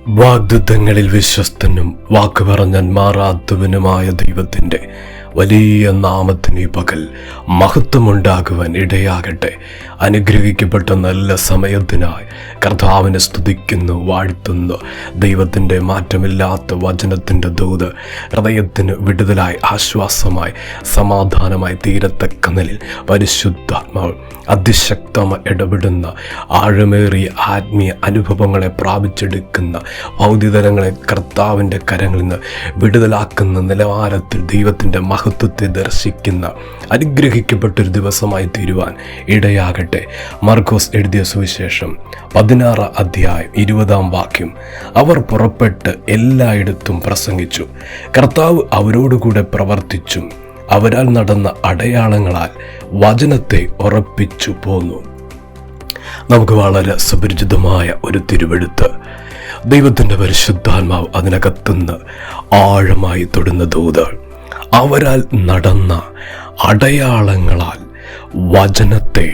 വാഗ്ദത്തങ്ങളിൽ വിശ്വസ്തനും വാക്ക് പറഞ്ഞാൽ മാറാത്തവനുമായ ദൈവത്തിൻ്റെ വലിയ നാമത്തിന് ഈ പകൽ മഹത്വമുണ്ടാകുവാൻ ഇടയാകട്ടെ. അനുഗ്രഹിക്കപ്പെട്ട നല്ല സമയത്തിനായി കർത്താവിനെ സ്തുതിക്കുന്നു, വാഴ്ത്തുന്നു. ദൈവത്തിൻ്റെ മാറ്റമില്ലാത്ത വചനത്തിൻ്റെ ദൂത് ഹൃദയത്തിന് വിടുതലായി, ആശ്വാസമായി, സമാധാനമായി തീരത്തക്ക നിലയിൽ പരിശുദ്ധാത്മാവ് അതിശക്തമായി ഇടപെടുന്ന ആഴമേറിയ ആത്മീയ അനുഭവങ്ങളെ പ്രാപിച്ചെടുക്കുന്ന ഭൗതികതലങ്ങളെ കർത്താവിൻ്റെ കരങ്ങളിൽ നിന്ന് വിടുതലാക്കുന്ന നിലവാരത്തിൽ ദൈവത്തിൻ്റെ മഹത്വത്തെ ദർശിക്കുന്ന അനുഗ്രഹിക്കപ്പെട്ടൊരു ദിവസമായി തീരുവാൻ ഇടയാകട്ടെ. മർക്കോസ് എഴുതിയ സുവിശേഷം 16 അധ്യായം 20 വാക്യം. അവർ പുറപ്പെട്ട് എല്ലായിടത്തും പ്രസംഗിച്ചു, കർത്താവ് അവരോടുകൂടെ പ്രവർത്തിച്ചും അവരാൽ നടന്ന അടയാളങ്ങളാൽ വചനത്തെ ഉറപ്പിച്ചു പോന്നു. നമുക്ക് വളരെ സുപരിചിതമായ ഒരു തിരുവെഴുത്ത്. ദൈവത്തിൻ്റെ പരിശുദ്ധാത്മാവ് അതിനകത്തുനിന്ന് ആഴമായി തൊടുന്ന ദൂത്. അവരാൽ നടന്ന അടയാളങ്ങളാൽ വചനത്തെ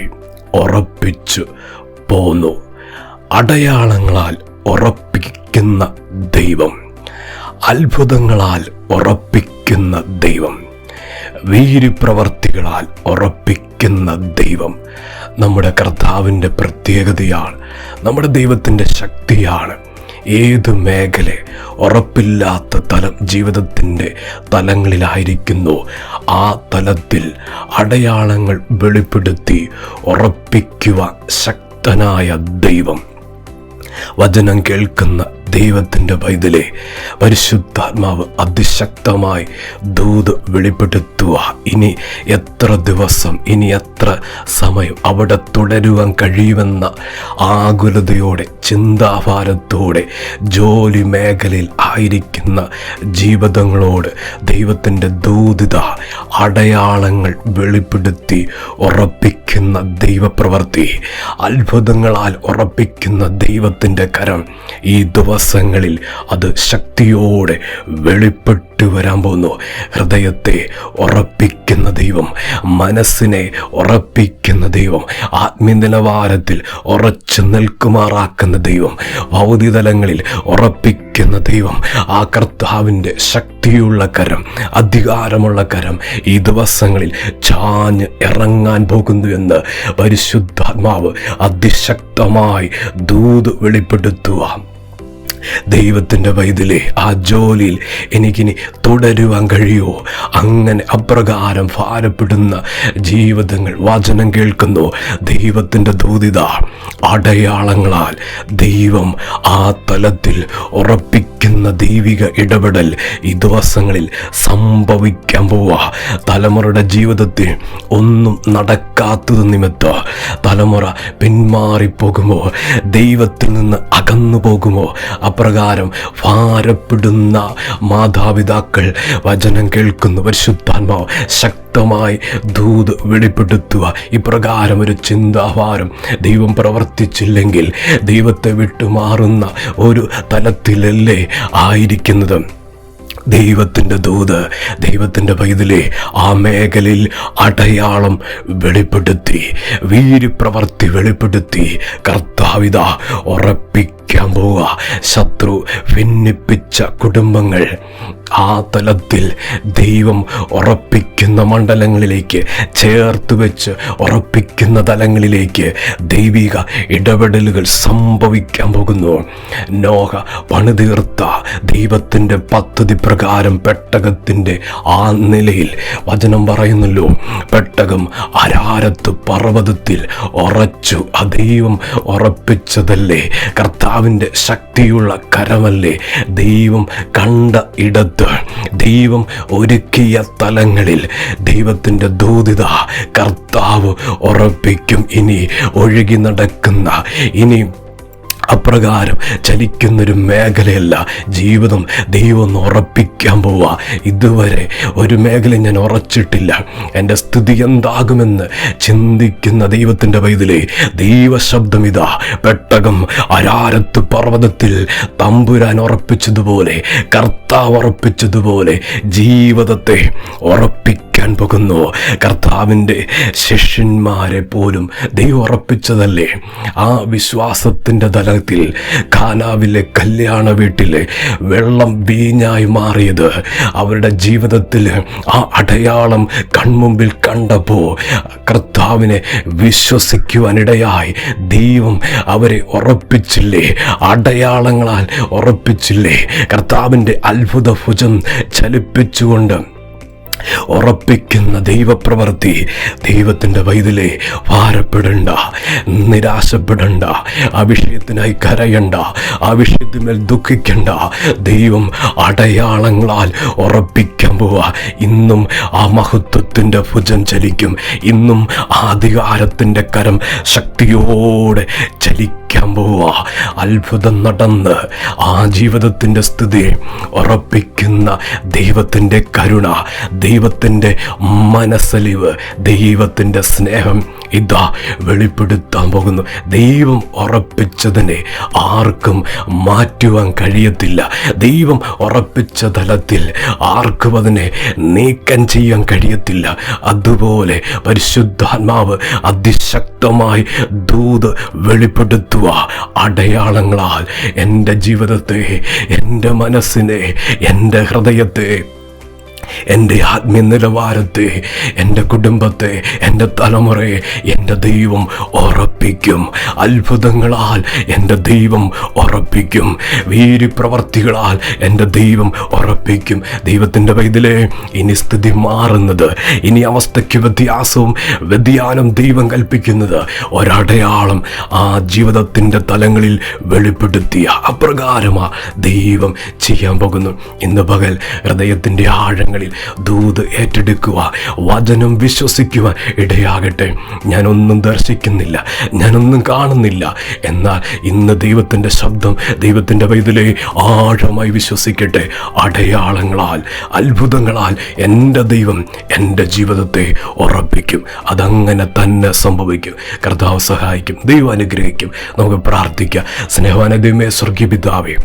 ഉറപ്പിച്ചു പോന്നു. അടയാളങ്ങളാൽ ഉറപ്പിക്കുന്ന ദൈവം, അത്ഭുതങ്ങളാൽ ഉറപ്പിക്കുന്ന ദൈവം, വീര്യപ്രവർത്തികളാൽ ഉറപ്പിക്കുന്ന ദൈവം നമ്മുടെ കർത്താവിൻ്റെ പ്രത്യേകതയാണ്, നമ്മുടെ ദൈവത്തിൻ്റെ ശക്തിയാണ്. ഏത് മേഖല ഉറപ്പില്ലാത്ത തലം ജീവിതത്തിൻ്റെ തലങ്ങളിലായിരിക്കുന്നു, ആ തലത്തിൽ അടയാളങ്ങൾ വെളിപ്പെടുത്തി ഉറപ്പിക്കുവാൻ ശക്തനായ ദൈവം. വചനം കേൾക്കുന്ന ദൈവത്തിൻ്റെ പൈതലെ, പരിശുദ്ധാത്മാവ് അതിശക്തമായി ദൂത് വെളിപ്പെടുത്തുക. ഇനി എത്ര ദിവസം, ഇനി എത്ര സമയം അവിടെ തുടരുവാൻ കഴിയുമെന്ന ആകുലതയോടെ, ചിന്താഭാരത്തോടെ ജോലി മേഖലയിൽ ആയിരിക്കുന്ന ജീവിതങ്ങളോട് ദൈവത്തിൻ്റെ ദൂതിത അടയാളങ്ങൾ വെളിപ്പെടുത്തി ഉറപ്പിക്കുന്ന ദൈവപ്രവൃത്തി, അത്ഭുതങ്ങളാൽ ഉറപ്പിക്കുന്ന ദൈവത്തിൻ്റെ കരം ഈ ദിവസങ്ങളിൽ അത് ശക്തിയോടെ വെളിപ്പെട്ടു വരാൻ പോകുന്നു. ഹൃദയത്തെ ഉറപ്പിക്കുന്ന ദൈവം, മനസ്സിനെ ഉറപ്പിക്കുന്ന ദൈവം, ആത്മീയനിലവാരത്തിൽ ഉറച്ചു നിൽക്കുമാറാക്കുന്ന ദൈവം, ഭൗതികതലങ്ങളിൽ ഉറപ്പിക്കുന്ന ദൈവം, ആ കർത്താവിൻ്റെ ശക്തിയുള്ള കരം, അധികാരമുള്ള കരം ഈ ദിവസങ്ങളിൽ ചാഞ്ഞ് ഇറങ്ങാൻ പോകുന്നു എന്ന് പരിശുദ്ധാത്മാവ് അതിശക്തമായി ദൂത് വെളിപ്പെടുത്തുക. ദൈവത്തിൻ്റെ പൈതലേ, ആ ജോലിയിൽ എനിക്കിനി തുടരുവാൻ കഴിയുമോ? അങ്ങനെ അപ്രകാരം ഭാരപ്പെടുന്ന ജീവിതങ്ങൾ വചനം കേൾക്കുന്നു. ദൈവത്തിൻ്റെ ദൂതിത അടയാളങ്ങളാൽ ദൈവം ആ തലത്തിൽ ഉറപ്പിക്കുന്ന ദൈവിക ഇടപെടൽ ഈ ദിവസങ്ങളിൽ സംഭവിക്കാൻ പോവുക. തലമുറയുടെ ജീവിതത്തിൽ ഒന്നും നടക്കാത്തത് നിമിത്തം തലമുറ പിന്മാറിപ്പോകുമോ, ദൈവത്തിൽ നിന്ന് അകന്നു പോകുമോ? അപ്രകാരം ഭാരപ്പെടുന്ന മാതാപിതാക്കൾ വചനം കേൾക്കുന്നു. പരിശുദ്ധാത്മാവ് ശക്തമായി ദൂത് വെളിപ്പെടുത്തുക. ഇപ്രകാരം ഒരു ചിന്താഭാരം ദൈവം പ്രവർത്തിച്ചില്ലെങ്കിൽ ദൈവത്തെ വിട്ടുമാറുന്ന ഒരു തലത്തിലല്ലേ ആയിരിക്കുന്നത്. ദൈവത്തിൻ്റെ ദൂത്, ദൈവത്തിൻ്റെ പൈതലേ, ആ മേഖലയിൽ അടയാളം വെളിപ്പെടുത്തി, വീര്യപ്രവർത്തി വെളിപ്പെടുത്തി കർത്താവിത ഉറപ്പിക്കാൻ പോവുക. ശത്രു ഭിന്നിപ്പിച്ച കുടുംബങ്ങൾ ആ തലത്തിൽ ദൈവം ഉറപ്പിക്കുന്ന മണ്ഡലങ്ങളിലേക്ക് ചേർത്ത് വെച്ച് ഉറപ്പിക്കുന്ന തലങ്ങളിലേക്ക് ദൈവിക ഇടപെടലുകൾ സംഭവിക്കാൻ പോകുന്നു. നോഹ പണിതീർത്ത ദൈവത്തിൻ്റെ പദ്ധതി പ്രകാരം പെട്ടകത്തിൻ്റെ ആ നിലയിൽ വചനം പറയുന്നല്ലോ, പെട്ടകം അരാരത്ത് പർവ്വതത്തിൽ ഉറച്ചു. ആ ദൈവം ഉറപ്പിച്ചതല്ലേ, കർത്താവിൻ്റെ ശക്തിയുള്ള കരമല്ലേ, ദൈവം കണ്ട ഇടത്ത്, ദൈവം ഒരുക്കിയ തലങ്ങളിൽ ദൈവത്തിൻ്റെ ദൂതിത കർത്താവ് ഉറപ്പിക്കും. ഇനി ഒഴുകി നടക്കുന്ന, ഇനി അപ്രകാരം ചലിക്കുന്നൊരു മേഖലയല്ല ജീവിതം. ദൈവം ഒന്ന് ഉറപ്പിക്കാൻ പോവുക. ഇതുവരെ ഒരു മേഖല ഞാൻ ഉറച്ചിട്ടില്ല, എൻ്റെ സ്ഥിതി എന്താകുമെന്ന് ചിന്തിക്കുന്ന ദൈവത്തിൻ്റെ പൈതലേ, ദൈവശബ്ദം ഇതാ. പെട്ടകം അരാരത്ത് പർവ്വതത്തിൽ തമ്പുരാൻ ഉറപ്പിച്ചതുപോലെ, കർത്താവ് ഉറപ്പിച്ചതുപോലെ ജീവിതത്തെ ഉറപ്പിക്കാൻ ഉറപ്പിക്കാൻ പോകുന്നു. കർത്താവിൻ്റെ ശിഷ്യന്മാരെ പോലും ദൈവം ഉറപ്പിച്ചതല്ലേ? ആ വിശ്വാസത്തിൻ്റെ തലത്തിൽ കാനാവിലെ കല്യാണ വീട്ടിലെ വെള്ളം വീഞ്ഞായി മാറിയത് അവരുടെ ജീവിതത്തിൽ ആ അടയാളം കൺമുമ്പിൽ കണ്ടപ്പോൾ കർത്താവിനെ വിശ്വസിക്കുവാനിടയായി ദൈവം അവരെ ഉറപ്പിച്ചില്ലേ? അടയാളങ്ങളാൽ ഉറപ്പിച്ചില്ലേ? കർത്താവിൻ്റെ അത്ഭുത ഭുജം ചലിപ്പിച്ചുകൊണ്ട് ഉറപ്പിക്കുന്ന ദൈവപ്രവൃത്തി. ദൈവത്തിൻ്റെ വൈതലേ, ഭാരപ്പെടണ്ട, നിരാശപ്പെടണ്ട, ആ വിഷയത്തിനായി കരയണ്ട, ആ വിഷയത്തിന്മേൽ ദുഃഖിക്കണ്ട. ദൈവം അടയാളങ്ങളാൽ ഉറപ്പിക്കാൻ പോവാ. ഇന്നും ആ മഹത്വത്തിൻ്റെ ഭുജം ചലിക്കും. ഇന്നും ആ അധികാരത്തിൻ്റെ കരം ശക്തിയോടെ ചലിക്കാൻ പോവാ. അത്ഭുതം നടന്ന് ആ ജീവിതത്തിൻ്റെ സ്ഥിതി ഉറപ്പിക്കുന്ന ദൈവത്തിൻ്റെ കരുണ, ദൈവത്തിൻ്റെ മനസ്സലിവ്, ദൈവത്തിൻ്റെ സ്നേഹം ഇതാ വെളിപ്പെടുത്താൻ പോകുന്നു. ദൈവം ഉറപ്പിച്ചതിനെ ആർക്കും മാറ്റുവാൻ കഴിയത്തില്ല. ദൈവം ഉറപ്പിച്ച തലത്തിൽ ആർക്കും അതിനെ നീക്കം ചെയ്യാൻ കഴിയത്തില്ല. അതുപോലെ പരിശുദ്ധാത്മാവ് അതിശക്തമായി ദൂത് വെളിപ്പെടുത്തുക. അടയാളങ്ങളാൽ എൻ്റെ ജീവിതത്തെ, എൻ്റെ മനസ്സിനെ, എൻ്റെ ഹൃദയത്തെ, എൻ്റെ ആത്മീയ നിലവാരത്തെ, എൻ്റെ കുടുംബത്തെ, എൻ്റെ തലമുറയെ എൻ്റെ ദൈവം ഉറപ്പിക്കും. അത്ഭുതങ്ങളാൽ എൻ്റെ ദൈവം ഉറപ്പിക്കും. വീര്യപ്രവർത്തികളാൽ എൻ്റെ ദൈവം ഉറപ്പിക്കും. ദൈവത്തിൻ്റെ വൈതലേ, ഇനി സ്ഥിതി മാറുന്നത്, ഇനി അവസ്ഥയ്ക്ക് വ്യതിയാനം ദൈവം കൽപ്പിക്കുന്നത് ഒരടയാളം ആ ജീവിതത്തിൻ്റെ തലങ്ങളിൽ വെളിപ്പെടുത്തിയ അപ്രകാരമാണ് ദൈവം ചെയ്യാൻ പോകുന്നു. ഇന്ന് പകൽ ഹൃദയത്തിൻ്റെ ആഴങ്ങൾ ദൂത് ഏറ്റെടുക്കുക, വചനം വിശ്വസിക്കുവാൻ ഇടയാകട്ടെ. ഞാനൊന്നും ദർശിക്കുന്നില്ല, ഞാനൊന്നും കാണുന്നില്ല, എന്നാൽ ഇന്ന് ദൈവത്തിൻ്റെ ശബ്ദം ദൈവത്തിൻ്റെ വൈതലേ ആഴമായി വിശ്വസിക്കട്ടെ. അടയാളങ്ങളാൽ, അത്ഭുതങ്ങളാൽ എൻ്റെ ദൈവം എൻ്റെ ജീവിതത്തെ ഉറപ്പിക്കും. അതങ്ങനെ തന്നെ സംഭവിക്കും. കർത്താവ് സഹായിക്കും, ദൈവം അനുഗ്രഹിക്കും. നമുക്ക് പ്രാർത്ഥിക്കാം. സ്നേഹവാനായ ദൈവമേ, സ്വർഗീയ പിതാവേ,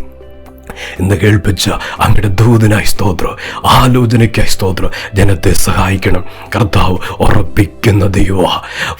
ഇന്ന് കേൾപ്പിച്ച അങ്ങയുടെ ദൂതനായി സ്തോത്രം, ആലോചനയ്ക്കായി സ്തോത്രം. ജനത്തെ സഹായിക്കണം. കർത്താവ് ഉറപ്പിക്കുന്ന ദൈവ,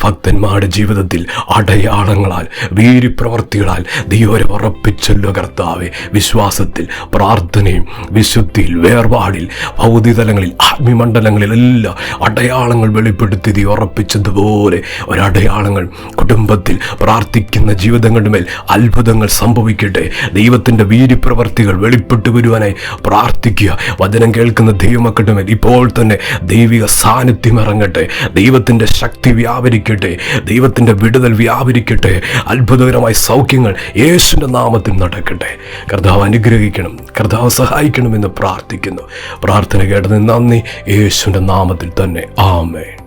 ഭക്തന്മാരുടെ ജീവിതത്തിൽ അടയാളങ്ങളാൽ, വീര്യപ്രവർത്തികളാൽ ദൈവരെ ഉറപ്പിച്ചല്ലോ കർത്താവെ. വിശ്വാസത്തിൽ, പ്രാർത്ഥനയും വിശുദ്ധിയിൽ, വേർപാടിൽ, ഭൗതികതലങ്ങളിൽ, ആത്മീയമണ്ഡലങ്ങളിലെല്ലാം അടയാളങ്ങൾ വെളിപ്പെടുത്തി നീ ഉറപ്പിച്ചതുപോലെ ഒരടയാളങ്ങൾ കുടുംബത്തിൽ പ്രാർത്ഥിക്കുന്ന ജീവിതങ്ങളുടെ മേൽ അത്ഭുതങ്ങൾ സംഭവിക്കട്ടെ. ദൈവത്തിൻ്റെ വീര്യപ്രവർത്തികൾ വെളിപ്പെട്ടു വരുവാനായി പ്രാർത്ഥിക്കുക. വചനം കേൾക്കുന്ന ദൈവമക്കളുടെ മേൽ ഇപ്പോൾ തന്നെ ദൈവിക സാന്നിധ്യം ഇറങ്ങട്ടെ. ദൈവത്തിൻ്റെ ശക്തി വ്യാപരിക്കട്ടെ. ദൈവത്തിൻ്റെ വിടുതൽ വ്യാപരിക്കട്ടെ. അത്ഭുതകരമായ സൗഖ്യങ്ങൾ യേശുവിൻ്റെ നാമത്തിൽ നടക്കട്ടെ. കർത്താവ് അനുഗ്രഹിക്കണം, കർത്താവ് സഹായിക്കണമെന്ന് പ്രാർത്ഥിക്കുന്നു. പ്രാർത്ഥന കേട്ടതിന് നന്ദി. യേശുവിൻ്റെ നാമത്തിൽ തന്നെ ആമേൻ.